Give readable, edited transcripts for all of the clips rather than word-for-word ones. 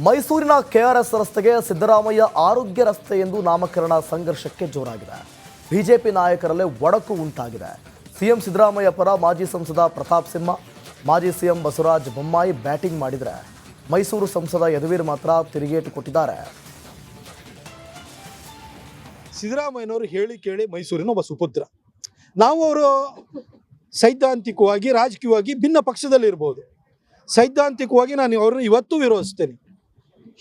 ಮೈಸೂರಿನ ಕೆಆರ್ಎಸ್ ರಸ್ತೆಗೆ ಸಿದ್ದರಾಮಯ್ಯ ಆರೋಗ್ಯ ರಸ್ತೆ ಎಂದು ನಾಮಕರಣ ಸಂಘರ್ಷಕ್ಕೆ ಜೋರಾಗಿದೆ. ಬಿಜೆಪಿ ನಾಯಕರಲ್ಲೇ ಒಡಕು ಉಂಟಾಗಿದೆ. ಸಿಎಂ ಸಿದ್ದರಾಮಯ್ಯ ಪರ ಮಾಜಿ ಸಂಸದ ಪ್ರತಾಪ್ ಸಿಂಹ, ಮಾಜಿ ಸಿಎಂ ಬಸವರಾಜ ಬೊಮ್ಮಾಯಿ ಬ್ಯಾಟಿಂಗ್ ಮಾಡಿದರೆ ಮೈಸೂರು ಸಂಸದ ಯದುವೀರ್ ಮಾತ್ರ ತಿರುಗೇಟು ಕೊಟ್ಟಿದ್ದಾರೆ. ಸಿದ್ದರಾಮಯ್ಯನವರು ಹೇಳಿ ಕೇಳಿ ಮೈಸೂರಿನ ಒಬ್ಬ ಸುಪುತ್ರ. ನಾವು ಅವರು ಸೈದ್ಧಾಂತಿಕವಾಗಿ ರಾಜಕೀಯವಾಗಿ ಭಿನ್ನ ಪಕ್ಷದಲ್ಲಿರ್ಬೋದು. ಸೈದ್ಧಾಂತಿಕವಾಗಿ ನಾನು ಅವ್ರನ್ನ ಇವತ್ತು ವಿರೋಧಿಸ್ತೇನೆ.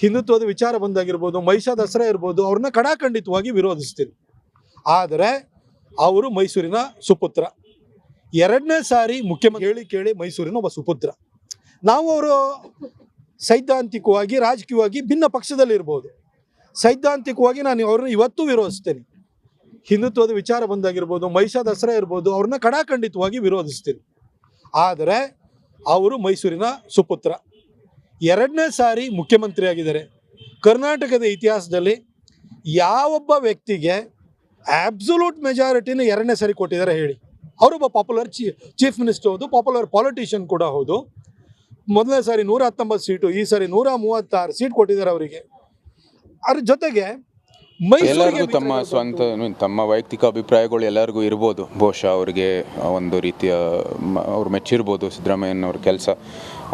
ಹಿಂದುತ್ವದ ವಿಚಾರ ಬಂದಾಗಿರ್ಬೋದು, ಮಹಿಷಾ ದಸರಾ ಇರ್ಬೋದು, ಅವ್ರನ್ನ ಕಡಾಖಂಡಿತವಾಗಿ ವಿರೋಧಿಸ್ತೀನಿ. ಆದರೆ ಅವರು ಮೈಸೂರಿನ ಸುಪುತ್ರ. ಎರಡನೇ ಸಾರಿ ಮುಖ್ಯಮಂತ್ರಿ ಹೇಳಿ ಕೇಳಿ ಮೈಸೂರಿನ ಒಬ್ಬ ಸುಪುತ್ರ. ನಾವು ಅವರು ಸೈದ್ಧಾಂತಿಕವಾಗಿ ರಾಜಕೀಯವಾಗಿ ಭಿನ್ನ ಪಕ್ಷದಲ್ಲಿರ್ಬೋದು. ಸೈದ್ಧಾಂತಿಕವಾಗಿ ನಾನು ಅವ್ರನ್ನ ಇವತ್ತು ವಿರೋಧಿಸ್ತೇನೆ. ಹಿಂದುತ್ವದ ವಿಚಾರ ಬಂದಾಗಿರ್ಬೋದು, ಮಹಿಷಾ ದಸರಾ ಇರ್ಬೋದು, ಅವ್ರನ್ನ ಕಡಾಖಂಡಿತವಾಗಿ ವಿರೋಧಿಸ್ತೀನಿ. ಆದರೆ ಅವರು ಮೈಸೂರಿನ ಸುಪುತ್ರ. ಎರಡನೇ ಸಾರಿ ಮುಖ್ಯಮಂತ್ರಿ ಆಗಿದ್ದಾರೆ. ಕರ್ನಾಟಕದ ಇತಿಹಾಸದಲ್ಲಿ ಯಾವೊಬ್ಬ ವ್ಯಕ್ತಿಗೆ ಆಬ್ಸಲ್ಯೂಟ್ ಮೆಜಾರಿಟಿನ ಎರಡನೇ ಸಾರಿ ಕೊಟ್ಟಿದ್ದಾರೆ ಹೇಳಿ? ಅವರೊಬ್ಬ ಪಾಪ್ಯುಲರ್ ಚೀಫ್ ಮಿನಿಸ್ಟರ್ ಹೌದು, ಪಾಪ್ಯುಲರ್ ಪಾಲಿಟಿಷಿಯನ್ ಕೂಡ ಹೌದು. ಮೊದಲನೇ ಸಾರಿ 119 ಸೀಟು, ಈ ಸಾರಿ 136 ಸೀಟ್ ಕೊಟ್ಟಿದ್ದಾರೆ ಅವರಿಗೆ. ಅದ್ರ ಜೊತೆಗೆ ಎಲ್ಲರಿಗೂ ತಮ್ಮ ವೈಯಕ್ತಿಕ ಅಭಿಪ್ರಾಯಗಳು ಎಲ್ಲರಿಗೂ ಇರ್ಬೋದು. ಬಹುಶಃ ಅವರಿಗೆ ಒಂದು ರೀತಿಯ ಅವ್ರು ಮೆಚ್ಚಿರ್ಬೋದು ಸಿದ್ದರಾಮಯ್ಯನವ್ರ ಕೆಲಸ.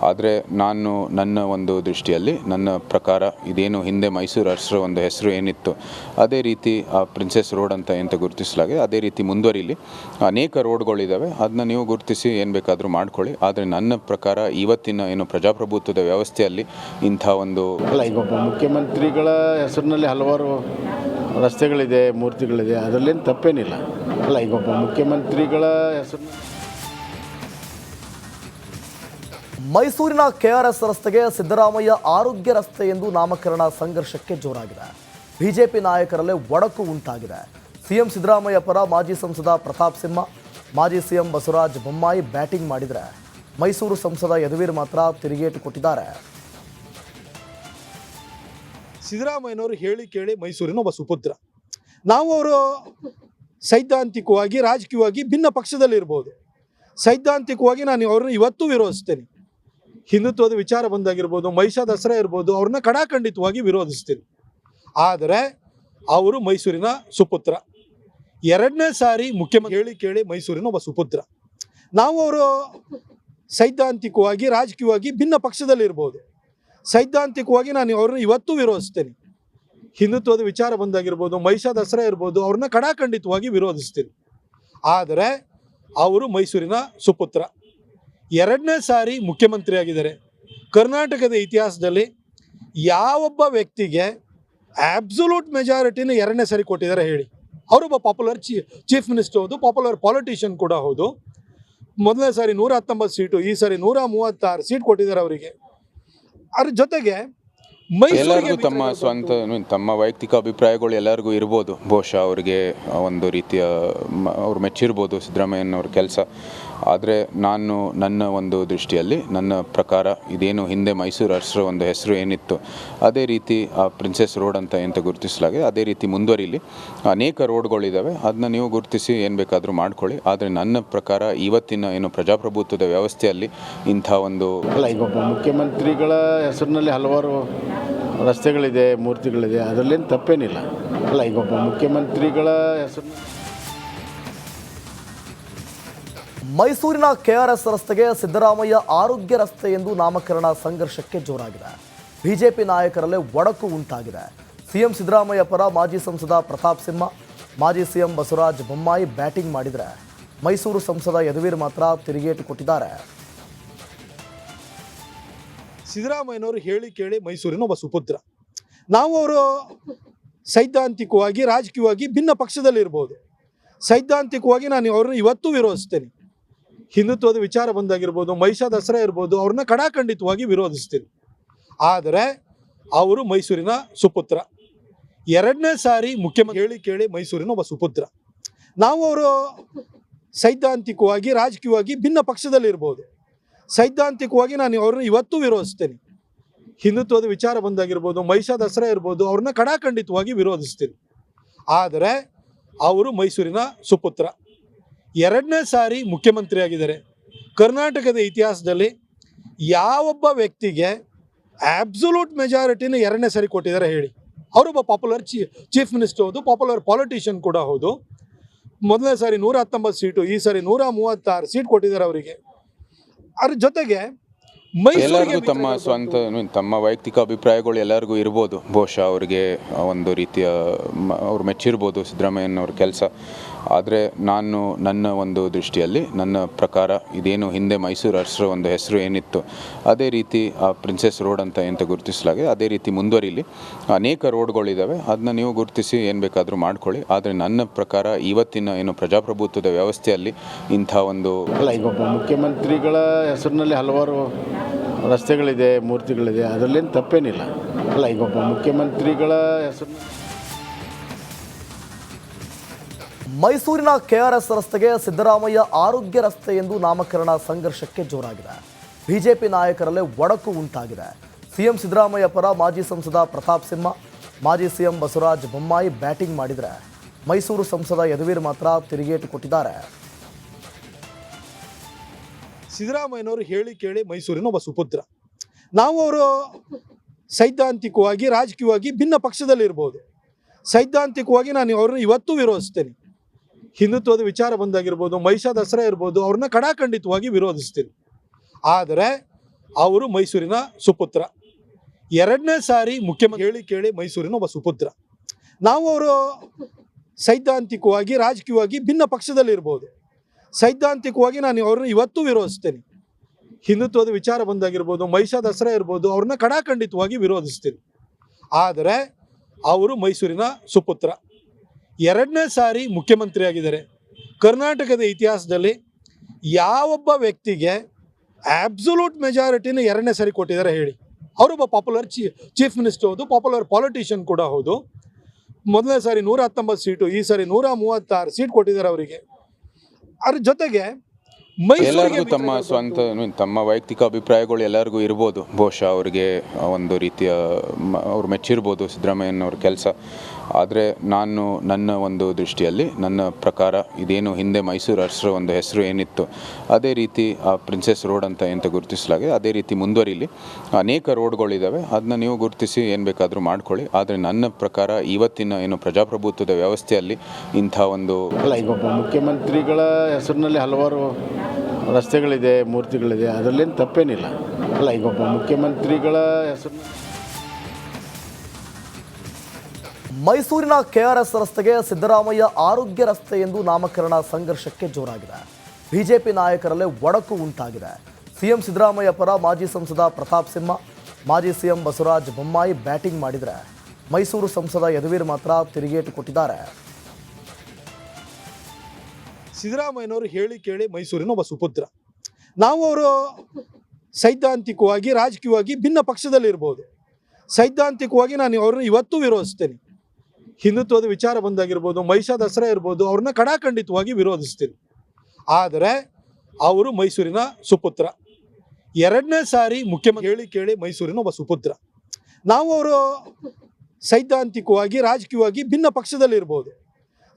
ಆದರೆ ನನ್ನ ಒಂದು ದೃಷ್ಟಿಯಲ್ಲಿ, ನನ್ನ ಪ್ರಕಾರ ಇದೇನು ಹಿಂದೆ ಮೈಸೂರು ಅರಸರ ಒಂದು ಹೆಸರು ಏನಿತ್ತು, ಅದೇ ರೀತಿ ಆ ಪ್ರಿನ್ಸೆಸ್ ರೋಡ್ ಅಂತ ಎಂತ ಗುರುತಿಸಲಾಗಿದೆ, ಅದೇ ರೀತಿ ಮುಂದುವರಿಲಿ. ಅನೇಕ ರೋಡ್ಗಳಿದ್ದಾವೆ, ಅದನ್ನ ನೀವು ಗುರುತಿಸಿ ಏನು ಬೇಕಾದರೂ ಮಾಡ್ಕೊಳ್ಳಿ. ಆದರೆ ನನ್ನ ಪ್ರಕಾರ ಇವತ್ತಿನ ಏನು ಪ್ರಜಾಪ್ರಭುತ್ವದ ವ್ಯವಸ್ಥೆಯಲ್ಲಿ ಇಂಥ ಒಂದು ಈಗ ಒಬ್ಬ ಮುಖ್ಯಮಂತ್ರಿಗಳ ಹೆಸರಿನಲ್ಲಿ ಹಲವಾರು ರಸ್ತೆಗಳಿದೆ, ಮೂರ್ತಿಗಳಿದೆ, ಅದರಲ್ಲೇನು ತಪ್ಪೇನಿಲ್ಲ. ಈಗ ಒಬ್ಬ ಮುಖ್ಯಮಂತ್ರಿಗಳ ಹೆಸರು ಮೈಸೂರಿನ ಕೆಆರ್ಎಸ್ ರಸ್ತೆಗೆ ಸಿದ್ದರಾಮಯ್ಯ ಆರೋಗ್ಯ ರಸ್ತೆ ಎಂದು ನಾಮಕರಣ ಸಂಘರ್ಷಕ್ಕೆ ಜೋರಾಗಿದೆ. ಬಿಜೆಪಿ ನಾಯಕರಲ್ಲೇ ಒಡಕು ಉಂಟಾಗಿದೆ. ಸಿಎಂ ಸಿದ್ದರಾಮಯ್ಯ ಪರ ಮಾಜಿ ಸಂಸದ ಪ್ರತಾಪ್ ಸಿಂಹ, ಮಾಜಿ ಸಿಎಂ ಬಸವರಾಜ ಬೊಮ್ಮಾಯಿ ಬ್ಯಾಟಿಂಗ್ ಮಾಡಿದರೆ ಮೈಸೂರು ಸಂಸದ ಯದುವೀರ್ ಮಾತ್ರ ತಿರುಗೇಟು ಕೊಟ್ಟಿದ್ದಾರೆ. ಸಿದ್ದರಾಮಯ್ಯನವರು ಹೇಳಿ ಕೇಳಿ ಮೈಸೂರಿನ ಒಬ್ಬ ಸುಪುತ್ರ. ನಾವು ಅವರು ಸೈದ್ಧಾಂತಿಕವಾಗಿ ರಾಜಕೀಯವಾಗಿ ಭಿನ್ನ ಪಕ್ಷದಲ್ಲಿರ್ಬೋದು. ಸೈದ್ಧಾಂತಿಕವಾಗಿ ನಾನು ಅವ್ರನ್ನ ಇವತ್ತು ವಿರೋಧಿಸ್ತೇನೆ. ಹಿಂದುತ್ವದ ವಿಚಾರ ಬಂದಾಗಿರ್ಬೋದು, ಮಹಿಷಾ ದಸರಾ ಇರ್ಬೋದು, ಅವ್ರನ್ನ ಕಡಾಖಂಡಿತವಾಗಿ ವಿರೋಧಿಸ್ತೀನಿ. ಆದರೆ ಅವರು ಮೈಸೂರಿನ ಸುಪುತ್ರ. ಎರಡನೇ ಸಾರಿ ಮುಖ್ಯಮಂತ್ರಿ ಹೇಳಿ ಕೇಳಿ ಮೈಸೂರಿನ ಒಬ್ಬ ಸುಪುತ್ರ. ನಾವು ಅವರು ಸೈದ್ಧಾಂತಿಕವಾಗಿ ರಾಜಕೀಯವಾಗಿ ಭಿನ್ನ ಪಕ್ಷದಲ್ಲಿರ್ಬೋದು. ಸೈದ್ಧಾಂತಿಕವಾಗಿ ನಾನು ಅವ್ರನ್ನ ಇವತ್ತು ವಿರೋಧಿಸ್ತೇನೆ. ಹಿಂದುತ್ವದ ವಿಚಾರ ಬಂದಾಗಿರ್ಬೋದು, ಮಹಿಷಾ ದಸರಾ ಇರ್ಬೋದು, ಅವ್ರನ್ನ ಕಡಾಖಂಡಿತವಾಗಿ ವಿರೋಧಿಸ್ತೀನಿ. ಆದರೆ ಅವರು ಮೈಸೂರಿನ ಸುಪುತ್ರ. ಎರಡನೇ ಸಾರಿ ಮುಖ್ಯಮಂತ್ರಿ ಆಗಿದ್ದಾರೆ. ಕರ್ನಾಟಕದ ಇತಿಹಾಸದಲ್ಲಿ ಯಾವೊಬ್ಬ ವ್ಯಕ್ತಿಗೆ ಆಬ್ಸಲ್ಯೂಟ್ ಮೆಜಾರಿಟಿನ ಎರಡನೇ ಸಾರಿ ಕೊಟ್ಟಿದ್ದಾರೆ ಹೇಳಿ? ಅವರೊಬ್ಬ ಪಾಪ್ಯುಲರ್ ಚೀಫ್ ಮಿನಿಸ್ಟರ್ ಹೌದು, ಪಾಪ್ಯುಲರ್ ಪಾಲಿಟಿಷಿಯನ್ ಕೂಡ ಹೌದು. ಮೊದಲನೇ ಸಾರಿ 119 ಸೀಟು, ಈ ಸಾರಿ 136 ಸೀಟ್ ಕೊಟ್ಟಿದ್ದಾರೆ ಅವರಿಗೆ. ಅದ್ರ ಜೊತೆಗೆ ಎಲ್ಲರಿಗೂ ತಮ್ಮ ವೈಯಕ್ತಿಕ ಅಭಿಪ್ರಾಯಗಳು ಎಲ್ಲರಿಗೂ ಇರ್ಬೋದು. ಬಹುಶಃ ಅವರಿಗೆ ಒಂದು ರೀತಿಯ ಅವ್ರು ಮೆಚ್ಚಿರ್ಬೋದು ಸಿದ್ದರಾಮಯ್ಯನವ್ರ ಕೆಲಸ. ಆದರೆ ನನ್ನ ಒಂದು ದೃಷ್ಟಿಯಲ್ಲಿ, ನನ್ನ ಪ್ರಕಾರ ಇದೇನು ಹಿಂದೆ ಮೈಸೂರು ಅರಸರ ಒಂದು ಹೆಸರು ಏನಿತ್ತು, ಅದೇ ರೀತಿ ಆ ಪ್ರಿನ್ಸೆಸ್ ರೋಡ್ ಅಂತ ಎಂತ ಗುರುತಿಸಲಾಗಿದೆ, ಅದೇ ರೀತಿ ಮುಂದುವರಿಲಿ. ಅನೇಕ ರೋಡ್ಗಳಿದ್ದಾವೆ, ಅದನ್ನ ನೀವು ಗುರುತಿಸಿ ಏನು ಬೇಕಾದರೂ ಮಾಡ್ಕೊಳ್ಳಿ. ಆದರೆ ನನ್ನ ಪ್ರಕಾರ ಇವತ್ತಿನ ಏನು ಪ್ರಜಾಪ್ರಭುತ್ವದ ವ್ಯವಸ್ಥೆಯಲ್ಲಿ ಇಂಥ ಒಂದು ಈಗ ಒಬ್ಬ ಮುಖ್ಯಮಂತ್ರಿಗಳ ಹೆಸರಿನಲ್ಲಿ ಹಲವಾರು ರಸ್ತೆಗಳಿದೆ, ಮೂರ್ತಿಗಳಿದೆ, ಅದರಲ್ಲೇನು ತಪ್ಪೇನಿಲ್ಲ. ಈಗ ಒಬ್ಬ ಮುಖ್ಯಮಂತ್ರಿಗಳ ಹೆಸರು ಮೈಸೂರಿನ ಕೆಆರ್ಎಸ್ ರಸ್ತೆಗೆ ಸಿದ್ದರಾಮಯ್ಯ ಆರೋಗ್ಯ ರಸ್ತೆ ಎಂದು ನಾಮಕರಣ ಸಂಘರ್ಷಕ್ಕೆ ಜೋರಾಗಿದೆ. ಬಿಜೆಪಿ ನಾಯಕರಲ್ಲೇ ಒಡಕು ಉಂಟಾಗಿದೆ. ಸಿಎಂ ಸಿದ್ದರಾಮಯ್ಯ ಪರ ಮಾಜಿ ಸಂಸದ ಪ್ರತಾಪ್ ಸಿಂಹ, ಮಾಜಿ ಸಿಎಂ ಬಸವರಾಜ ಬೊಮ್ಮಾಯಿ ಬ್ಯಾಟಿಂಗ್ ಮಾಡಿದರೆ ಮೈಸೂರು ಸಂಸದ ಯದುವೀರ್ ಮಾತ್ರ ತಿರುಗೇಟು ಕೊಟ್ಟಿದ್ದಾರೆ. ಸಿದ್ದರಾಮಯ್ಯನವರು ಹೇಳಿ ಕೇಳಿ ಮೈಸೂರಿನ ಒಬ್ಬ ಸುಪುತ್ರ. ನಾವು ಅವರು ಸೈದ್ಧಾಂತಿಕವಾಗಿ ರಾಜಕೀಯವಾಗಿ ಭಿನ್ನ ಪಕ್ಷದಲ್ಲಿರ್ಬೋದು. ಸೈದ್ಧಾಂತಿಕವಾಗಿ ನಾನು ಅವ್ರನ್ನ ಇವತ್ತು ವಿರೋಧಿಸ್ತೇನೆ. ಹಿಂದುತ್ವದ ವಿಚಾರ ಬಂದಾಗಿರ್ಬೋದು, ಮಹಿಷಾ ದಸರಾ ಇರ್ಬೋದು, ಅವ್ರನ್ನ ಕಡಾಖಂಡಿತವಾಗಿ ವಿರೋಧಿಸ್ತೀನಿ. ಆದರೆ ಅವರು ಮೈಸೂರಿನ ಸುಪುತ್ರ. ಎರಡನೇ ಸಾರಿ ಮುಖ್ಯಮಂತ್ರಿ ಹೇಳಿ ಕೇಳಿ ಮೈಸೂರಿನ ಒಬ್ಬ ಸುಪುತ್ರ. ನಾವು ಅವರು ಸೈದ್ಧಾಂತಿಕವಾಗಿ ರಾಜಕೀಯವಾಗಿ ಭಿನ್ನ ಪಕ್ಷದಲ್ಲಿರ್ಬೋದು. ಸೈದ್ಧಾಂತಿಕವಾಗಿ ನಾನು ಅವ್ರನ್ನ ಇವತ್ತು ವಿರೋಧಿಸ್ತೇನೆ. ಹಿಂದುತ್ವದ ವಿಚಾರ ಬಂದಾಗಿರ್ಬೋದು, ಮಹಿಷಾ ದಸರಾ ಇರ್ಬೋದು, ಅವ್ರನ್ನ ಕಡಾಖಂಡಿತವಾಗಿ ವಿರೋಧಿಸ್ತೀನಿ. ಆದರೆ ಅವರು ಮೈಸೂರಿನ ಸುಪುತ್ರ. ಎರಡನೇ ಸಾರಿ ಮುಖ್ಯಮಂತ್ರಿ ಆಗಿದ್ದಾರೆ. ಕರ್ನಾಟಕದ ಇತಿಹಾಸದಲ್ಲಿ ಯಾವೊಬ್ಬ ವ್ಯಕ್ತಿಗೆ ಆಬ್ಸಲ್ಯೂಟ್ ಮೆಜಾರಿಟಿನ ಎರಡನೇ ಸಾರಿ ಕೊಟ್ಟಿದ್ದಾರೆ ಹೇಳಿ. ಅವರೊಬ್ಬ ಪಾಪ್ಯುಲರ್ ಚೀಫ್ ಮಿನಿಸ್ಟರ್ ಹೌದು, ಪಾಪ್ಯುಲರ್ ಪಾಲಿಟಿಷಿಯನ್ ಕೂಡ ಹೌದು. ಮೊದಲನೇ ಸಾರಿ 119 ಸೀಟು, ಈ ಸಾರಿ 136 ಸೀಟ್ ಕೊಟ್ಟಿದ್ದಾರೆ ಅವರಿಗೆ. ಅದ್ರ ಜೊತೆಗೆ ಎಲ್ಲರಿಗೂ ತಮ್ಮ ಸ್ವಂತ ತಮ್ಮ ವೈಯಕ್ತಿಕ ಅಭಿಪ್ರಾಯಗಳು ಎಲ್ಲರಿಗೂ ಇರ್ಬೋದು. ಬಹುಶಃ ಅವರಿಗೆ ಒಂದು ರೀತಿಯ ಅವ್ರು ಮೆಚ್ಚಿರ್ಬೋದು ಸಿದ್ದರಾಮಯ್ಯನವ್ರ ಕೆಲಸ. ಆದರೆ ನಾನು ನನ್ನ ಒಂದು ದೃಷ್ಟಿಯಲ್ಲಿ, ನನ್ನ ಪ್ರಕಾರ ಇದೇನು ಹಿಂದೆ ಮೈಸೂರು ಅರಸರ ಒಂದು ಹೆಸರು ಏನಿತ್ತು, ಅದೇ ರೀತಿ ಆ ಪ್ರಿನ್ಸೆಸ್ ರೋಡ್ ಅಂತ ಎಂತ ಗುರುತಿಸಲಾಗಿದೆ ಅದೇ ರೀತಿ ಮುಂದುವರಿಲಿ. ಅನೇಕ ರೋಡ್ಗಳಿದ್ದಾವೆ, ಅದನ್ನ ನೀವು ಗುರುತಿಸಿ ಏನು ಬೇಕಾದರೂ ಮಾಡ್ಕೊಳ್ಳಿ. ಆದರೆ ನನ್ನ ಪ್ರಕಾರ ಇವತ್ತಿನ ಏನು ಪ್ರಜಾಪ್ರಭುತ್ವದ ವ್ಯವಸ್ಥೆಯಲ್ಲಿ ಇಂಥ ಒಂದು ಈಗ ಒಬ್ಬ ಮುಖ್ಯಮಂತ್ರಿಗಳ ಹೆಸರಿನಲ್ಲಿ ಹಲವಾರು ರಸ್ತೆಗಳಿದೆ, ಮೂರ್ತಿಗಳಿದೆ, ಅದರಲ್ಲೇನು ತಪ್ಪೇನಿಲ್ಲ. ಈಗ ಒಬ್ಬ ಮುಖ್ಯಮಂತ್ರಿಗಳ ಹೆಸರು ಮೈಸೂರಿನ ಕೆಆರ್ಎಸ್ ರಸ್ತೆಗೆ ಸಿದ್ದರಾಮಯ್ಯ ಆರೋಗ್ಯ ರಸ್ತೆ ಎಂದು ನಾಮಕರಣ ಸಂಘರ್ಷಕ್ಕೆ ಜೋರಾಗಿದೆ. ಬಿಜೆಪಿ ನಾಯಕರಲ್ಲೇ ಒಡಕು ಉಂಟಾಗಿದೆ. ಸಿಎಂ ಸಿದ್ದರಾಮಯ್ಯ ಪರ ಮಾಜಿ ಸಂಸದ ಪ್ರತಾಪ್ ಸಿಂಹ, ಮಾಜಿ ಸಿಎಂ ಬಸವರಾಜ ಬೊಮ್ಮಾಯಿ ಬ್ಯಾಟಿಂಗ್ ಮಾಡಿದರೆ, ಮೈಸೂರು ಸಂಸದ ಯದುವೀರ್ ಮಾತ್ರ ತಿರುಗೇಟು ಕೊಟ್ಟಿದ್ದಾರೆ. ಸಿದ್ದರಾಮಯ್ಯನವರು ಹೇಳಿ ಕೇಳಿ ಮೈಸೂರಿನ ಒಬ್ಬ ಸುಪುತ್ರ. ನಾವು ಅವರು ಸೈದ್ಧಾಂತಿಕವಾಗಿ ರಾಜಕೀಯವಾಗಿ ಭಿನ್ನ ಪಕ್ಷದಲ್ಲಿರ್ಬೋದು. ಸೈದ್ಧಾಂತಿಕವಾಗಿ ನಾನು ಅವ್ರನ್ನ ಇವತ್ತೂ ವಿರೋಧಿಸ್ತೇನೆ. ಹಿಂದುತ್ವದ ವಿಚಾರ ಬಂದಾಗಿರ್ಬೋದು, ಮಹಿಷಾ ದಸರಾ ಇರ್ಬೋದು, ಅವ್ರನ್ನ ಕಡಾಖಂಡಿತವಾಗಿ ವಿರೋಧಿಸ್ತೀನಿ. ಆದರೆ ಅವರು ಮೈಸೂರಿನ ಸುಪುತ್ರ. ಎರಡನೇ ಸಾರಿ ಮುಖ್ಯಮಂತ್ರಿ ಹೇಳಿ ಕೇಳಿ ಮೈಸೂರಿನ ಒಬ್ಬ ಸುಪುತ್ರ. ನಾವು ಅವರು ಸೈದ್ಧಾಂತಿಕವಾಗಿ ರಾಜಕೀಯವಾಗಿ ಭಿನ್ನ ಪಕ್ಷದಲ್ಲಿರ್ಬೋದು. ಸೈದ್ಧಾಂತಿಕವಾಗಿ ನಾನು ಅವ್ರನ್ನ ಇವತ್ತೂ ವಿರೋಧಿಸ್ತೇನೆ. ಹಿಂದುತ್ವದ ವಿಚಾರ ಬಂದಾಗಿರ್ಬೋದು, ಮಹಿಷಾ ದಸರಾ ಇರ್ಬೋದು, ಅವ್ರನ್ನ ಕಡಾಖಂಡಿತವಾಗಿ ವಿರೋಧಿಸ್ತೀನಿ. ಆದರೆ ಅವರು ಮೈಸೂರಿನ ಸುಪುತ್ರ. ಎರಡನೇ ಸಾರಿ ಮುಖ್ಯಮಂತ್ರಿ ಆಗಿದ್ದಾರೆ. ಕರ್ನಾಟಕದ ಇತಿಹಾಸದಲ್ಲಿ ಯಾವೊಬ್ಬ ವ್ಯಕ್ತಿಗೆ ಆಬ್ಸಲ್ಯೂಟ್ ಮೆಜಾರಿಟಿನ ಎರಡನೇ ಸಾರಿ ಕೊಟ್ಟಿದ್ದಾರೆ ಹೇಳಿ. ಅವರೊಬ್ಬ ಪಾಪ್ಯುಲರ್ ಚೀಫ್ ಮಿನಿಸ್ಟರ್ ಹೌದು, ಪಾಪ್ಯುಲರ್ ಪಾಲಿಟಿಷಿಯನ್ ಕೂಡ ಹೌದು. ಮೊದಲನೇ ಸಾರಿ 119 ಸೀಟು, ಈ ಸಾರಿ 136 ಸೀಟ್ ಕೊಟ್ಟಿದ್ದಾರೆ ಅವರಿಗೆ. ಅದ್ರ ಜೊತೆಗೆ ಎಲ್ಲರಿಗೂ ತಮ್ಮ ಸ್ವಂತ ತಮ್ಮ ವೈಯಕ್ತಿಕ ಅಭಿಪ್ರಾಯಗಳು ಎಲ್ಲರಿಗೂ ಇರ್ಬೋದು. ಬಹುಶಃ ಅವರಿಗೆ ಒಂದು ರೀತಿಯ ಅವ್ರು ಮೆಚ್ಚಿರ್ಬೋದು ಸಿದ್ದರಾಮಯ್ಯನವ್ರ ಕೆಲಸ. ಆದರೆ ನಾನು ನನ್ನ ಒಂದು ದೃಷ್ಟಿಯಲ್ಲಿ, ನನ್ನ ಪ್ರಕಾರ ಇದೇನು ಹಿಂದೆ ಮೈಸೂರು ಅರಸರ ಒಂದು ಹೆಸರು ಏನಿತ್ತು, ಅದೇ ರೀತಿ ಆ ಪ್ರಿನ್ಸೆಸ್ ರೋಡ್ ಅಂತ ಎಂತ ಗುರುತಿಸಲಾಗಿದೆ ಅದೇ ರೀತಿ ಮುಂದುವರಿಲಿ. ಅನೇಕ ರೋಡ್ಗಳಿದ್ದಾವೆ, ಅದನ್ನ ನೀವು ಗುರುತಿಸಿ ಏನು ಬೇಕಾದರೂ ಮಾಡ್ಕೊಳ್ಳಿ. ಆದರೆ ನನ್ನ ಪ್ರಕಾರ ಇವತ್ತಿನ ಏನು ಪ್ರಜಾಪ್ರಭುತ್ವದ ವ್ಯವಸ್ಥೆಯಲ್ಲಿ ಇಂಥ ಒಂದು ಈಗ ಒಬ್ಬ ಮುಖ್ಯಮಂತ್ರಿಗಳ ಹೆಸರಿನಲ್ಲಿ ಹಲವಾರು ರಸ್ತೆಗಳಿದೆ, ಮೂರ್ತಿಗಳಿದೆ, ಅದರಲ್ಲೇನು ತಪ್ಪೇನಿಲ್ಲ. ಈಗ ಒಬ್ಬ ಮುಖ್ಯಮಂತ್ರಿಗಳ ಹೆಸರು ಮೈಸೂರಿನ ಕೆಆರ್ಎಸ್ ರಸ್ತೆಗೆ ಸಿದ್ದರಾಮಯ್ಯ ಆರೋಗ್ಯ ರಸ್ತೆ ಎಂದು ನಾಮಕರಣ ಸಂಘರ್ಷಕ್ಕೆ ಜೋರಾಗಿದೆ. ಬಿಜೆಪಿ ನಾಯಕರಲ್ಲೇ ಒಡಕು ಉಂಟಾಗಿದೆ. ಸಿಎಂ ಸಿದ್ದರಾಮಯ್ಯ ಪರ ಮಾಜಿ ಸಂಸದ ಪ್ರತಾಪ್ ಸಿಂಹ, ಮಾಜಿ ಸಿಎಂ ಬಸವರಾಜ ಬೊಮ್ಮಾಯಿ ಬ್ಯಾಟಿಂಗ್ ಮಾಡಿದರೆ, ಮೈಸೂರು ಸಂಸದ ಯದುವೀರ್ ಮಾತ್ರ ತಿರುಗೇಟು ಕೊಟ್ಟಿದ್ದಾರೆ. ಸಿದ್ದರಾಮಯ್ಯನವರು ಹೇಳಿ ಕೇಳಿ ಮೈಸೂರಿನ ಒಬ್ಬ ಸುಪುತ್ರ. ನಾವು ಅವರು ಸೈದ್ಧಾಂತಿಕವಾಗಿ ರಾಜಕೀಯವಾಗಿ ಭಿನ್ನ ಪಕ್ಷದಲ್ಲಿರ್ಬೋದು. ಸೈದ್ಧಾಂತಿಕವಾಗಿ ನಾನು ಅವ್ರನ್ನ ಇವತ್ತೂ ವಿರೋಧಿಸ್ತೇನೆ. ಹಿಂದುತ್ವದ ವಿಚಾರ ಬಂದಾಗಿರ್ಬೋದು, ಮಹಿಷಾ ದಸರಾ ಇರ್ಬೋದು, ಅವ್ರನ್ನ ಕಡಾಖಂಡಿತವಾಗಿ ವಿರೋಧಿಸ್ತೀನಿ. ಆದರೆ ಅವರು ಮೈಸೂರಿನ ಸುಪುತ್ರ. ಎರಡನೇ ಸಾರಿ ಮುಖ್ಯಮಂತ್ರಿ ಹೇಳಿ ಕೇಳಿ ಮೈಸೂರಿನ ಒಬ್ಬ ಸುಪುತ್ರ. ನಾವು ಅವರು ಸೈದ್ಧಾಂತಿಕವಾಗಿ ರಾಜಕೀಯವಾಗಿ ಭಿನ್ನ ಪಕ್ಷದಲ್ಲಿರ್ಬೋದು.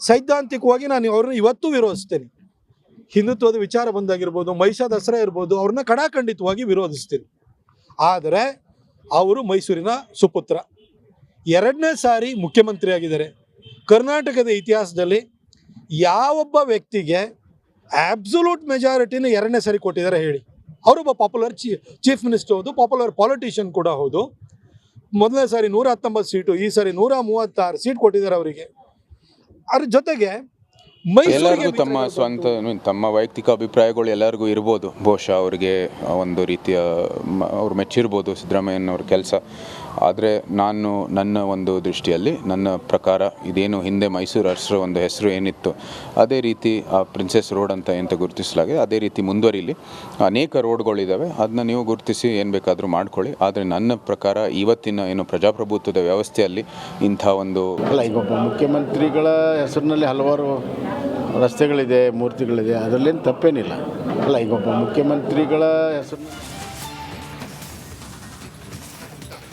ಸೈದ್ಧಾಂತಿಕವಾಗಿ ನಾನು ಅವ್ರನ್ನ ಇವತ್ತೂ ವಿರೋಧಿಸ್ತೇನೆ. ಹಿಂದುತ್ವದ ವಿಚಾರ ಬಂದಾಗಿರ್ಬೋದು, ಮಹಿಷಾ ದಸರಾ ಇರ್ಬೋದು, ಅವ್ರನ್ನ ಕಡಾಖಂಡಿತವಾಗಿ ವಿರೋಧಿಸ್ತೀನಿ. ಆದರೆ ಅವರು ಮೈಸೂರಿನ ಸುಪುತ್ರ. ಎರಡನೇ ಸಾರಿ ಮುಖ್ಯಮಂತ್ರಿ ಆಗಿದ್ದಾರೆ. ಕರ್ನಾಟಕದ ಇತಿಹಾಸದಲ್ಲಿ ಯಾವೊಬ್ಬ ವ್ಯಕ್ತಿಗೆ ಆಬ್ಸಲ್ಯೂಟ್ ಮೆಜಾರಿಟಿನ ಎರಡನೇ ಸಾರಿ ಕೊಟ್ಟಿದ್ದಾರೆ ಹೇಳಿ. ಅವರೊಬ್ಬ ಪಾಪ್ಯುಲರ್ ಚೀಫ್ ಮಿನಿಸ್ಟರ್ ಹೌದು, ಪಾಪ್ಯುಲರ್ ಪಾಲಿಟಿಷಿಯನ್ ಕೂಡ ಹೌದು. ಮೊದಲನೇ ಸಾರಿ 119 ಸೀಟು, ಈ ಸಾರಿ 136 ಸೀಟ್ ಕೊಟ್ಟಿದ್ದಾರೆ ಅವರಿಗೆ. ಅದ್ರ ಜೊತೆಗೆ ಎಲ್ಲರಿಗೂ ತಮ್ಮ ಸ್ವಂತ ತಮ್ಮ ವೈಯಕ್ತಿಕ ಅಭಿಪ್ರಾಯಗಳು ಎಲ್ಲರಿಗೂ ಇರ್ಬೋದು. ಬಹುಶಃ ಅವರಿಗೆ ಒಂದು ರೀತಿಯ ಅವ್ರು ಮೆಚ್ಚಿರ್ಬೋದು ಸಿದ್ದರಾಮಯ್ಯನವ್ರ ಕೆಲಸ. ಆದರೆ ನಾನು ನನ್ನ ಒಂದು ದೃಷ್ಟಿಯಲ್ಲಿ, ನನ್ನ ಪ್ರಕಾರ ಇದೇನು ಹಿಂದೆ ಮೈಸೂರು ಅರಸರ ಒಂದು ಹೆಸರು ಏನಿತ್ತು, ಅದೇ ರೀತಿ ಆ ಪ್ರಿನ್ಸೆಸ್ ರೋಡ್ ಅಂತ ಎಂತ ಗುರುತಿಸಲಾಗಿದೆ ಅದೇ ರೀತಿ ಮುಂದುವರಿಲಿ. ಅನೇಕ ರೋಡ್ಗಳಿದ್ದಾವೆ, ಅದನ್ನ ನೀವು ಗುರುತಿಸಿ ಏನು ಬೇಕಾದರೂ ಮಾಡ್ಕೊಳ್ಳಿ. ಆದರೆ ನನ್ನ ಪ್ರಕಾರ ಇವತ್ತಿನ ಏನು ಪ್ರಜಾಪ್ರಭುತ್ವದ ವ್ಯವಸ್ಥೆಯಲ್ಲಿ ಇಂಥ ಒಂದು ಈಗ ಒಬ್ಬ ಮುಖ್ಯಮಂತ್ರಿಗಳ ಹೆಸರಿನಲ್ಲಿ ಹಲವಾರು ರಸ್ತೆಗಳಿದೆ, ಮೂರ್ತಿಗಳಿದೆ, ಅದರಲ್ಲೇನು ತಪ್ಪೇನಿಲ್ಲ. ಈಗ ಒಬ್ಬ ಮುಖ್ಯಮಂತ್ರಿಗಳ ಹೆಸರು